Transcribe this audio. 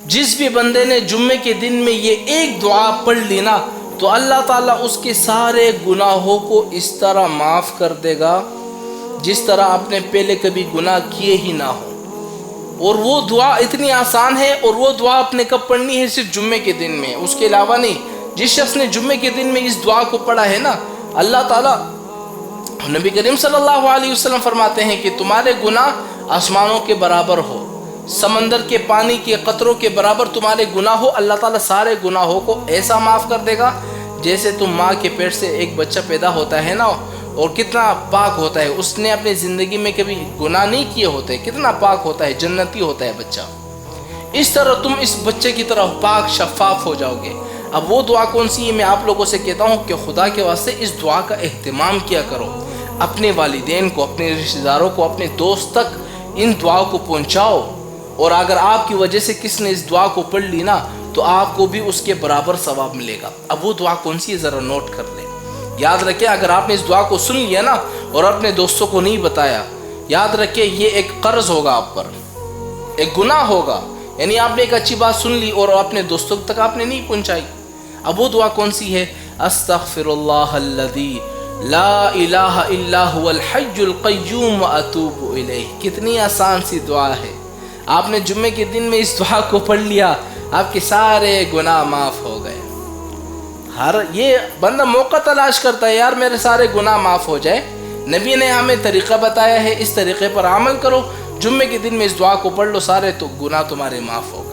جس بھی بندے نے جمعے کے دن میں یہ ایک دعا پڑھ لی نا تو اللہ تعالیٰ اس کے سارے گناہوں کو اس طرح معاف کر دے گا جس طرح آپ نے پہلے کبھی گناہ کیے ہی نہ ہو۔ اور وہ دعا اتنی آسان ہے، اور وہ دعا آپ نے کب پڑھنی ہے؟ صرف جمعے کے دن میں، اس کے علاوہ نہیں۔ جس شخص نے جمعے کے دن میں اس دعا کو پڑھا ہے نا، اللہ تعالیٰ، نبی کریم صلی اللہ علیہ وسلم فرماتے ہیں کہ تمہارے گناہ آسمانوں کے برابر ہو، سمندر کے پانی کے قطروں کے برابر تمہارے گناہ ہو، اللہ تعالیٰ سارے گناہوں کو ایسا معاف کر دے گا جیسے تم ماں کے پیٹ سے ایک بچہ پیدا ہوتا ہے نا، اور کتنا پاک ہوتا ہے، اس نے اپنی زندگی میں کبھی گناہ نہیں کیے ہوتے، کتنا پاک ہوتا ہے، جنتی ہوتا ہے بچہ، اس طرح تم اس بچے کی طرح پاک شفاف ہو جاؤ گے۔ اب وہ دعا کون سی ہے؟ میں آپ لوگوں سے کہتا ہوں کہ خدا کے واسطے اس دعا کا اہتمام کیا کرو، اپنے والدین کو، اپنے رشتہ داروں کو، اپنے دوست تک ان دعا کو پہنچاؤ، اور اگر آپ کی وجہ سے کس نے اس دعا کو پڑھ لی نا تو آپ کو بھی اس کے برابر ثواب ملے گا۔ اب وہ دعا کون سی ہے ذرا نوٹ کر لیں، یاد رکھیں۔ اگر آپ نے اس دعا کو سن لیا نا اور اپنے دوستوں کو نہیں بتایا، یاد رکھیں یہ ایک قرض ہوگا آپ پر، ایک گناہ ہوگا، یعنی آپ نے ایک اچھی بات سن لی اور اپنے دوستوں تک آپ نے نہیں پہنچائی۔ اب وہ دعا کون سی ہے؟ استغفر اللہ الذی لا الہ الا هو الحی القیوم واتوب الیہ۔ کتنی آسان سی دعا ہے، آپ نے جمعے کے دن میں اس دعا کو پڑھ لیا، آپ کے سارے گناہ معاف ہو گئے۔ یہ بندہ موقع تلاش کرتا ہے، یار میرے سارے گناہ معاف ہو جائے، نبی نے ہمیں طریقہ بتایا ہے، اس طریقے پر عمل کرو، جمعے کے دن میں اس دعا کو پڑھ لو، سارے تو گناہ تمہارے معاف ہو گئے۔